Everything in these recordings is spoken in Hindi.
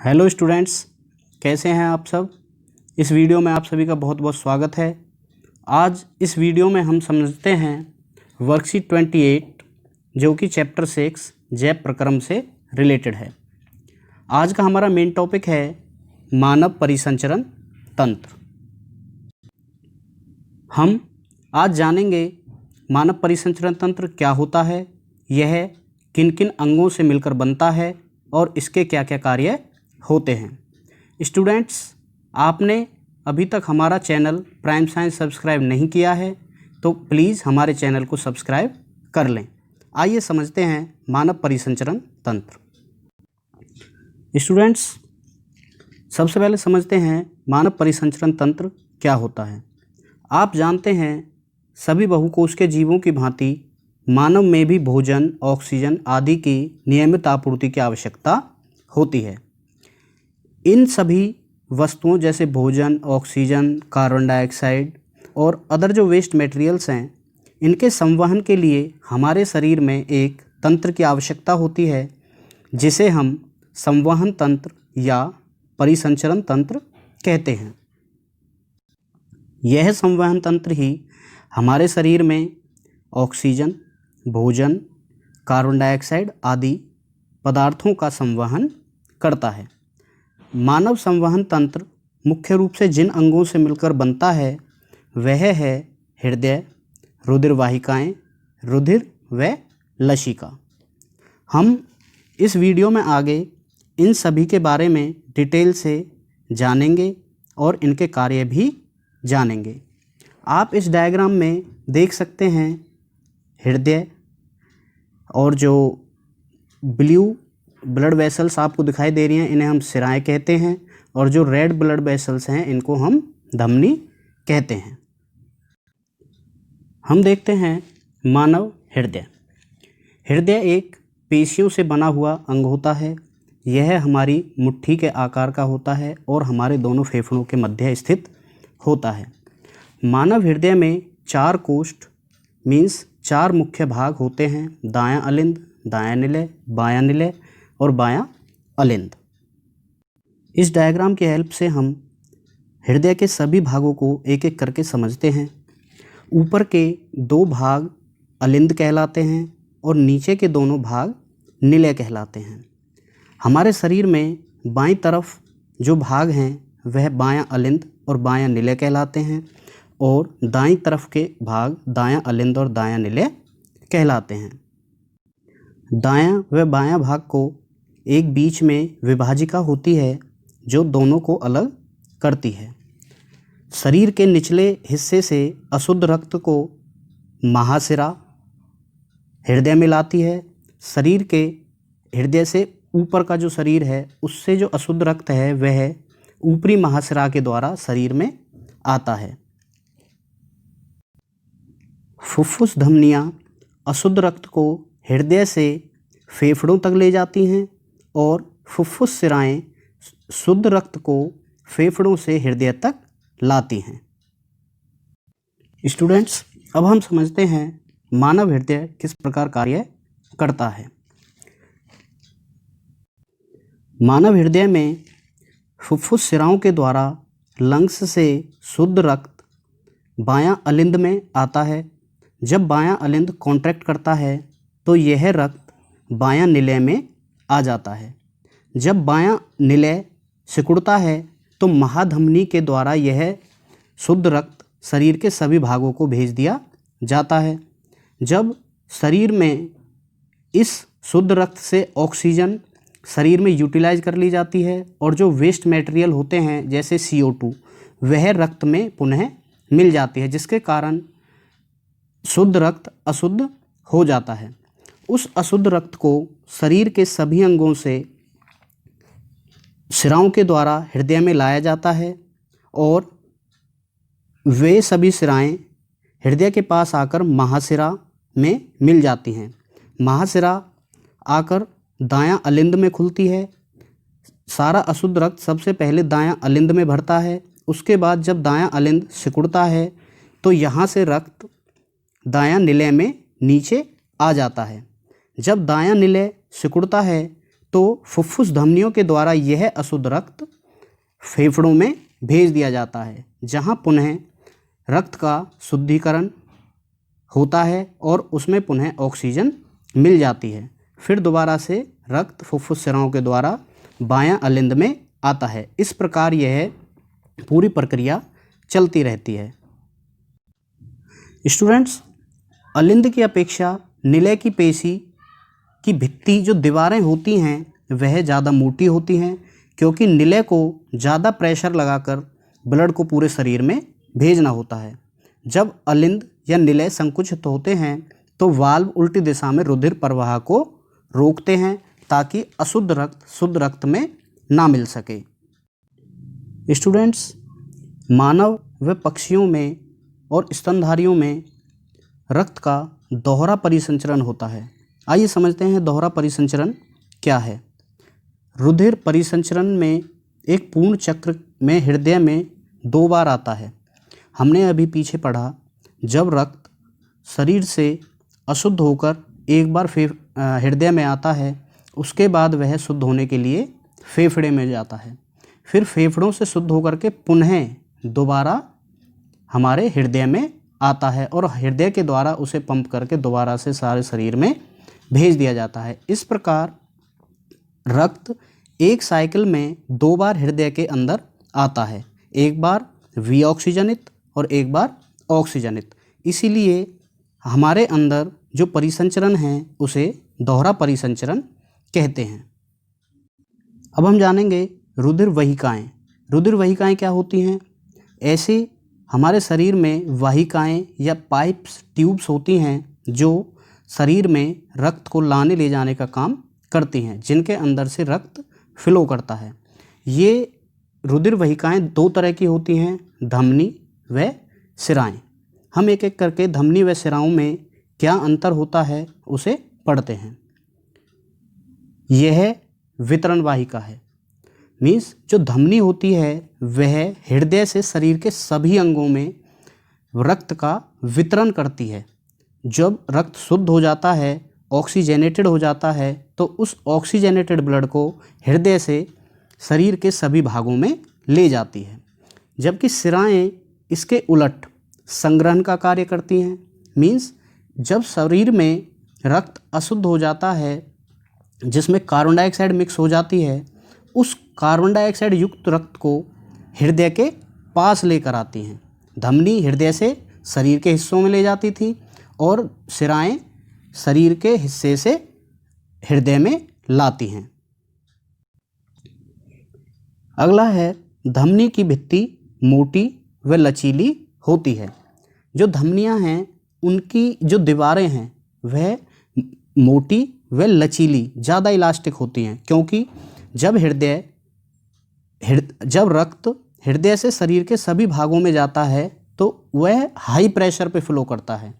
हेलो स्टूडेंट्स, कैसे हैं आप सब। इस वीडियो में आप सभी का बहुत बहुत स्वागत है। आज इस वीडियो में हम समझते हैं वर्कशीट 28 जो कि चैप्टर 6 जैव प्रक्रम से रिलेटेड है। आज का हमारा मेन टॉपिक है मानव परिसंचरण तंत्र। हम आज जानेंगे मानव परिसंचरण तंत्र क्या होता है, यह किन किन अंगों से मिलकर बनता है और इसके क्या क्या कार्य होते हैं। स्टूडेंट्स, आपने अभी तक हमारा चैनल प्राइम साइंस सब्सक्राइब नहीं किया है तो प्लीज़ हमारे चैनल को सब्सक्राइब कर लें। आइए समझते हैं मानव परिसंचरण तंत्र। स्टूडेंट्स, सबसे पहले समझते हैं मानव परिसंचरण तंत्र क्या होता है। आप जानते हैं सभी बहुकोशिकीय जीवों की भांति मानव में भी भोजन, ऑक्सीजन आदि की नियमित आपूर्ति की आवश्यकता होती है। इन सभी वस्तुओं जैसे भोजन, ऑक्सीजन, कार्बन डाइऑक्साइड और अदर जो वेस्ट मटेरियल्स हैं, इनके संवहन के लिए हमारे शरीर में एक तंत्र की आवश्यकता होती है जिसे हम संवहन तंत्र या परिसंचरण तंत्र कहते हैं। यह संवहन तंत्र ही हमारे शरीर में ऑक्सीजन, भोजन, कार्बन डाइऑक्साइड आदि पदार्थों का संवहन करता है। मानव संवहन तंत्र मुख्य रूप से जिन अंगों से मिलकर बनता है वह है हृदय, रुधिर वाहिकाएँ, रुधिर व लसिका। हम इस वीडियो में आगे इन सभी के बारे में डिटेल से जानेंगे और इनके कार्य भी जानेंगे। आप इस डायग्राम में देख सकते हैं हृदय और जो ब्लू ब्लड वेसल्स आपको दिखाई दे रही हैं इन्हें हम शिराएँ कहते हैं और जो रेड ब्लड वेसल्स हैं इनको हम धमनी कहते हैं। हम देखते हैं मानव हृदय। हृदय एक पेशियों से बना हुआ अंग होता है। यह हमारी मुट्ठी के आकार का होता है और हमारे दोनों फेफड़ों के मध्य स्थित होता है। मानव हृदय में 4 कोष्ठ मीन्स 4 मुख्य भाग होते हैं: दायां अलिंद, दायां निलय, बायां निलय और बायां अलिंद। इस डायग्राम की हेल्प से हम हृदय के सभी भागों को एक एक करके समझते हैं। ऊपर के 2 भाग अलिंद कहलाते हैं और नीचे के दोनों भाग निलय कहलाते हैं। हमारे शरीर में बाईं तरफ जो भाग हैं वह बायां अलिंद और बायां निलय कहलाते हैं और दाईं तरफ के भाग दायां अलिंद और दायां निलय कहलाते हैं। दायां व बायां भाग को एक बीच में विभाजिका होती है जो दोनों को अलग करती है। शरीर के निचले हिस्से से अशुद्ध रक्त को महाशिरा हृदय में लाती है। शरीर के हृदय से ऊपर का जो शरीर है उससे जो अशुद्ध रक्त है वह ऊपरी महाशिरा के द्वारा शरीर में आता है। फुफ्फुस धमनियाँ अशुद्ध रक्त को हृदय से फेफड़ों तक ले जाती हैं और फुफ्फुस शिराएँ शुद्ध रक्त को फेफड़ों से हृदय तक लाती हैं। स्टूडेंट्स, अब हम समझते हैं मानव हृदय किस प्रकार कार्य करता है। मानव हृदय में फुफ्फुस शिराओं के द्वारा लंग्स से शुद्ध रक्त बायां अलिंद में आता है। जब बायां अलिंद कॉन्ट्रैक्ट करता है तो यह रक्त बायां निलय में आ जाता है। जब बायां निलय सिकुड़ता है तो महाधमनी के द्वारा यह शुद्ध रक्त शरीर के सभी भागों को भेज दिया जाता है। जब शरीर में इस शुद्ध रक्त से ऑक्सीजन शरीर में यूटिलाइज कर ली जाती है और जो वेस्ट मटेरियल होते हैं जैसे CO2 वह रक्त में पुनः मिल जाती है, जिसके कारण शुद्ध रक्त अशुद्ध हो जाता है। उस अशुद्ध रक्त को शरीर के सभी अंगों से शिराओं के द्वारा हृदय में लाया जाता है और वे सभी शिराएँ हृदय के पास आकर महाशिरा में मिल जाती हैं। महाशिरा आकर दायां अलिंद में खुलती है। सारा अशुद्ध रक्त सबसे पहले दायां अलिंद में भरता है। उसके बाद जब दायां अलिंद सिकुड़ता है तो यहाँ से रक्त दायां निलय में नीचे आ जाता है। जब दायां निलय सिकुड़ता है तो फुफ्फुस धमनियों के द्वारा यह अशुद्ध रक्त फेफड़ों में भेज दिया जाता है, जहां पुनः रक्त का शुद्धिकरण होता है और उसमें पुनः ऑक्सीजन मिल जाती है। फिर दोबारा से रक्त फुफ्फुस सिराओं के द्वारा बायां अलिंद में आता है। इस प्रकार यह पूरी प्रक्रिया चलती रहती है। स्टूडेंट्स, अलिंद की अपेक्षा निलय की पेशी की भित्ति जो दीवारें होती हैं वह ज़्यादा मोटी होती हैं, क्योंकि निलय को ज़्यादा प्रेशर लगाकर ब्लड को पूरे शरीर में भेजना होता है। जब अलिंद या निलय संकुचित होते हैं तो वाल्व उल्टी दिशा में रुधिर प्रवाह को रोकते हैं ताकि अशुद्ध रक्त शुद्ध रक्त में ना मिल सके। स्टूडेंट्स, मानव व पक्षियों में और स्तनधारियों में रक्त का दोहरा परिसंचरण होता है। आइए समझते हैं दोहरा परिसंचरण क्या है। रुधिर परिसंचरण में एक पूर्ण चक्र में हृदय में 2 बार आता है। हमने अभी पीछे पढ़ा, जब रक्त शरीर से अशुद्ध होकर एक बार हृदय में आता है, उसके बाद वह शुद्ध होने के लिए फेफड़े में जाता है। फिर फेफड़ों से शुद्ध होकर के पुनः दोबारा हमारे हृदय में आता है और हृदय के द्वारा उसे पंप करके दोबारा से सारे शरीर में भेज दिया जाता है। इस प्रकार रक्त एक साइकिल में 2 बार हृदय के अंदर आता है, एक बार विऑक्सीजनित और एक बार ऑक्सीजनित। इसीलिए हमारे अंदर जो परिसंचरण है उसे दोहरा परिसंचरण कहते हैं। अब हम जानेंगे रुधिर वाहिकाएं। रुधिर वाहिकाएं क्या होती हैं? ऐसे हमारे शरीर में वाहिकाएं या पाइप्स ट्यूब्स होती हैं जो शरीर में रक्त को लाने ले जाने का काम करती हैं, जिनके अंदर से रक्त फ्लो करता है। ये रुधिर वाहिकाएं 2 तरह की होती हैं, धमनी व सिराएं। हम एक एक करके धमनी व सिराओं में क्या अंतर होता है उसे पढ़ते हैं। यह वितरण वाहिका है। मीन्स जो धमनी होती है वह हृदय से शरीर के सभी अंगों में रक्त का वितरण करती है। जब रक्त शुद्ध हो जाता है, ऑक्सीजनेटेड हो जाता है, तो उस ऑक्सीजनेटेड ब्लड को हृदय से शरीर के सभी भागों में ले जाती है। जबकि सिराएं इसके उलट संग्रहण का कार्य करती हैं। मीन्स जब शरीर में रक्त अशुद्ध हो जाता है, जिसमें कार्बन डाइऑक्साइड मिक्स हो जाती है, उस कार्बन डाइऑक्साइड युक्त रक्त को हृदय के पास लेकर आती हैं। धमनी हृदय से शरीर के हिस्सों में ले जाती थी और सिराएं शरीर के हिस्से से हृदय में लाती हैं। अगला है, धमनी की भित्ति मोटी व लचीली होती है। जो धमनियां हैं उनकी जो दीवारें हैं वह मोटी व लचीली, ज़्यादा इलास्टिक होती हैं, क्योंकि जब रक्त हृदय से शरीर के सभी भागों में जाता है तो वह हाई प्रेशर पे फ्लो करता है।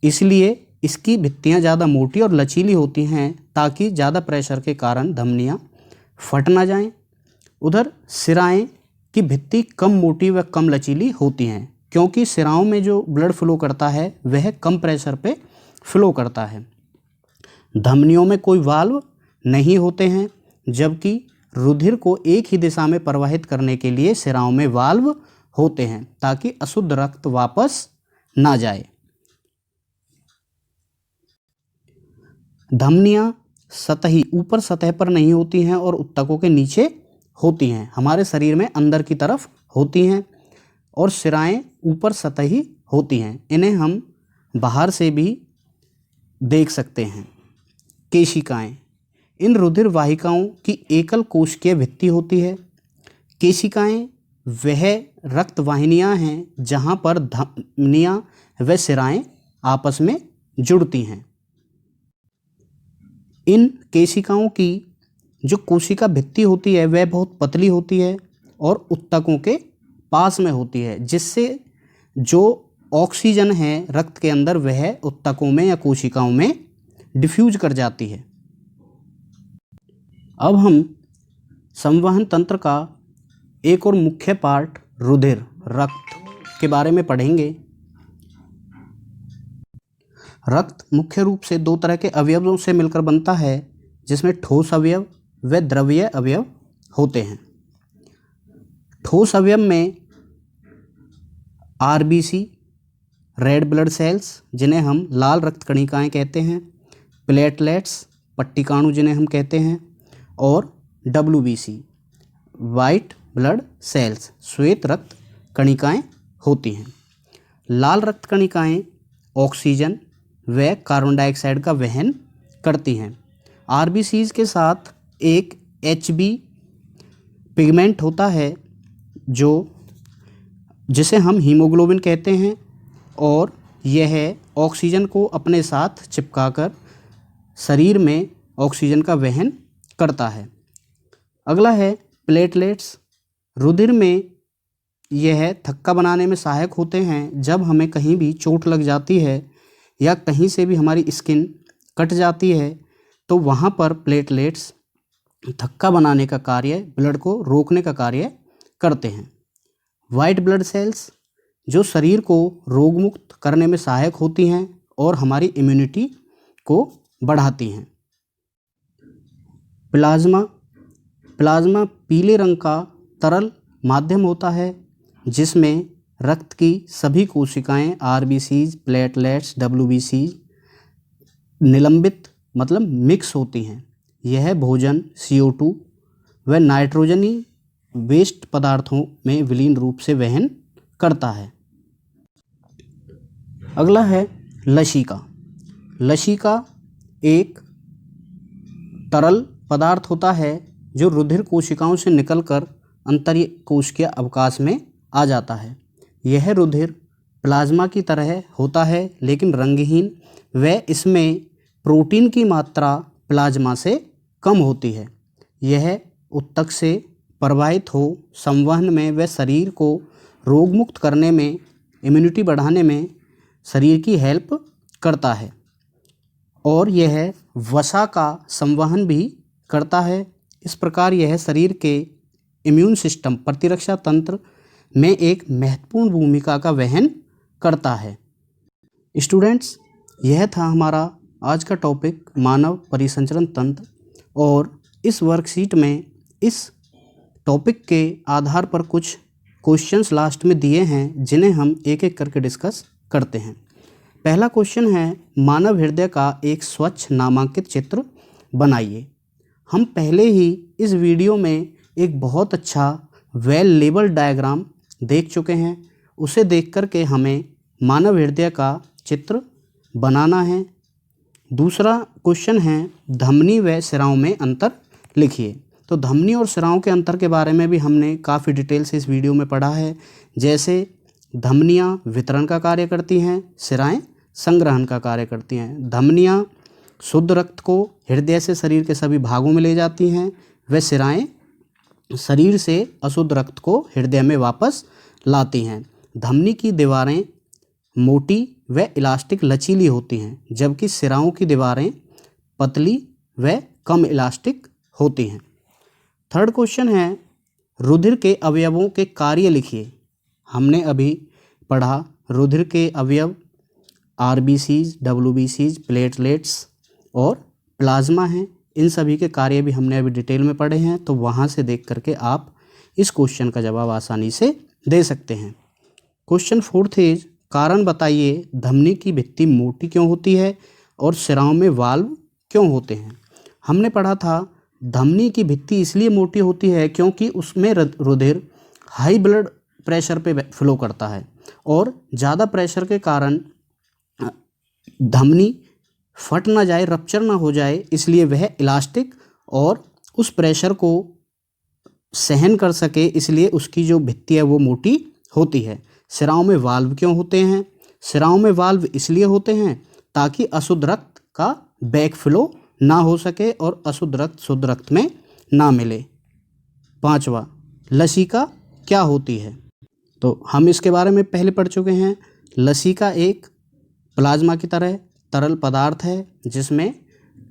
इसलिए इसकी भित्तियाँ ज़्यादा मोटी और लचीली होती हैं ताकि ज़्यादा प्रेशर के कारण धमनियाँ फट ना जाएं। उधर सिराएं की भित्ति कम मोटी व कम लचीली होती हैं, क्योंकि सिराओं में जो ब्लड फ्लो करता है वह कम प्रेशर पे फ्लो करता है। धमनियों में कोई वाल्व नहीं होते हैं, जबकि रुधिर को एक ही दिशा में प्रवाहित करने के लिए सिराओं में वाल्व होते हैं ताकि अशुद्ध रक्त वापस ना जाए। धमनियां सतही ऊपर सतह पर नहीं होती हैं और उत्तकों के नीचे होती हैं, हमारे शरीर में अंदर की तरफ होती हैं, और सिराएं ऊपर सतही होती हैं। इन्हें हम बाहर से भी देख सकते हैं। केशिकाएं, इन रुधिर वाहिकाओं की एकल कोशिकीय भित्ति होती है। केशिकाएं वह रक्त वाहिनियां हैं जहां पर धमनियां व सिराएं आपस में जुड़ती हैं। इन केशिकाओं की जो कोशिका भित्ति होती है वह बहुत पतली होती है और उत्तकों के पास में होती है, जिससे जो ऑक्सीजन है रक्त के अंदर वह उत्तकों में या कोशिकाओं में डिफ्यूज कर जाती है। अब हम संवहन तंत्र का एक और मुख्य पार्ट रुधिर रक्त के बारे में पढ़ेंगे। रक्त मुख्य रूप से 2 तरह के अवयवों से मिलकर बनता है, जिसमें ठोस अवयव व द्रव्य अवयव होते हैं। ठोस अवयव में आरबीसी, रेड ब्लड सेल्स जिन्हें हम लाल रक्त कणिकाएं कहते हैं, प्लेटलेट्स, पट्टिकाणु जिन्हें हम कहते हैं, और डब्ल्यूबीसी, वाइट ब्लड सेल्स, श्वेत रक्त कणिकाएं होती हैं। लाल रक्त कणिकाएं ऑक्सीजन व कार्बन डाइऑक्साइड का वहन करती हैं। आरबीसीज के साथ एक एचबी पिगमेंट होता है जिसे हम हीमोग्लोबिन कहते हैं, और यह ऑक्सीजन को अपने साथ चिपकाकर शरीर में ऑक्सीजन का वहन करता है। अगला है प्लेटलेट्स। रुधिर में यह थक्का बनाने में सहायक होते हैं। जब हमें कहीं भी चोट लग जाती है या कहीं से भी हमारी स्किन कट जाती है तो वहाँ पर प्लेटलेट्स थक्का बनाने का कार्य, ब्लड को रोकने का कार्य करते हैं। वाइट ब्लड सेल्स जो शरीर को रोगमुक्त करने में सहायक होती हैं और हमारी इम्यूनिटी को बढ़ाती हैं। प्लाज्मा पीले रंग का तरल माध्यम होता है जिसमें रक्त की सभी कोशिकाएं आरबीसीज, प्लेटलेट्स, डब्ल्यूबीसीज निलंबित मतलब मिक्स होती हैं। यह भोजन, CO2 व नाइट्रोजनी वेस्ट पदार्थों में विलीन रूप से वहन करता है। अगला है लसिका। लसिका एक तरल पदार्थ होता है जो रुधिर कोशिकाओं से निकलकर अंतरीय कोशिकीय अवकाश में आ जाता है। यह रुधिर प्लाज्मा की तरह होता है लेकिन रंगहीन व इसमें प्रोटीन की मात्रा प्लाज्मा से कम होती है। यह ऊतक से प्रवाहित हो संवहन में व शरीर को रोगमुक्त करने में, इम्यूनिटी बढ़ाने में शरीर की हेल्प करता है, और यह वसा का संवहन भी करता है। इस प्रकार यह शरीर के इम्यून सिस्टम, प्रतिरक्षा तंत्र में एक महत्वपूर्ण भूमिका का वहन करता है। स्टूडेंट्स, यह था हमारा आज का टॉपिक मानव परिसंचरण तंत्र, और इस वर्कशीट में इस टॉपिक के आधार पर कुछ क्वेश्चंस लास्ट में दिए हैं जिन्हें हम एक एक करके डिस्कस करते हैं। पहला क्वेश्चन है, मानव हृदय का एक स्वच्छ नामांकित चित्र बनाइए। हम पहले ही इस वीडियो में एक बहुत अच्छा वेल लेबल्ड डायग्राम देख चुके हैं। उसे देख कर के हमें मानव हृदय का चित्र बनाना है। दूसरा क्वेश्चन है, धमनी व सिराओं में अंतर लिखिए। तो धमनी और सिराओं के अंतर के बारे में भी हमने काफ़ी डिटेल से इस वीडियो में पढ़ा है। जैसे धमनियाँ वितरण का कार्य करती हैं, सिराएं संग्रहण का कार्य करती हैं। धमनियाँ शुद्ध रक्त को हृदय से शरीर के सभी भागों में ले जाती हैं, व सिराएं शरीर से अशुद्ध रक्त को हृदय में वापस लाती हैं। धमनी की दीवारें मोटी व इलास्टिक लचीली होती हैं, जबकि सिराओं की दीवारें पतली व कम इलास्टिक होती हैं। थर्ड क्वेश्चन है, रुधिर के अवयवों के कार्य लिखिए। हमने अभी पढ़ा रुधिर के अवयव आरबीसीज, डब्ल्यूबीसीज, प्लेटलेट्स और प्लाज्मा हैं। इन सभी के कार्य भी हमने अभी डिटेल में पढ़े हैं, तो वहाँ से देख करके आप इस क्वेश्चन का जवाब आसानी से दे सकते हैं। क्वेश्चन फोर्थ इज, कारण बताइए धमनी की भित्ति मोटी क्यों होती है और सिराओं में वाल्व क्यों होते हैं। हमने पढ़ा था धमनी की भित्ति इसलिए मोटी होती है क्योंकि उसमें रुधिर हाई ब्लड प्रेशर पे फ्लो करता है, और ज़्यादा प्रेशर के कारण धमनी फट ना जाए, रप्चर ना हो जाए, इसलिए वह इलास्टिक और उस प्रेशर को सहन कर सके, इसलिए उसकी जो भित्ति है वो मोटी होती है। सिराओं में वाल्व क्यों होते हैं? सिराओं में वाल्व इसलिए होते हैं ताकि अशुद्ध रक्त का बैक फ्लो ना हो सके और अशुद्ध रक्त शुद्ध रक्त में ना मिले। पांचवा, लसिका क्या होती है? तो हम इसके बारे में पहले पढ़ चुके हैं। लसिका एक प्लाज्मा की तरह तरल पदार्थ है जिसमें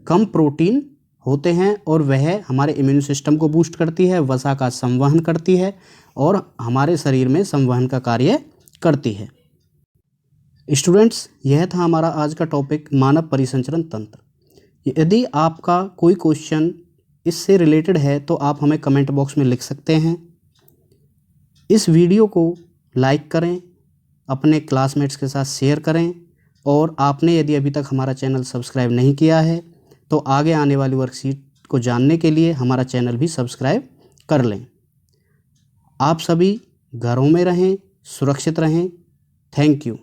कम प्रोटीन होते हैं, और वह हमारे इम्यून सिस्टम को बूस्ट करती है, वसा का संवहन करती है और हमारे शरीर में संवहन का कार्य करती है। स्टूडेंट्स, यह था हमारा आज का टॉपिक मानव परिसंचरण तंत्र। यदि आपका कोई क्वेश्चन इससे रिलेटेड है तो आप हमें कमेंट बॉक्स में लिख सकते हैं। इस वीडियो को लाइक करें, अपने क्लासमेट्स के साथ शेयर करें और आपने यदि अभी तक हमारा चैनल सब्सक्राइब नहीं किया है तो आगे आने वाली वर्कशीट को जानने के लिए हमारा चैनल भी सब्सक्राइब कर लें। आप सभी घरों में रहें, सुरक्षित रहें। Thank you.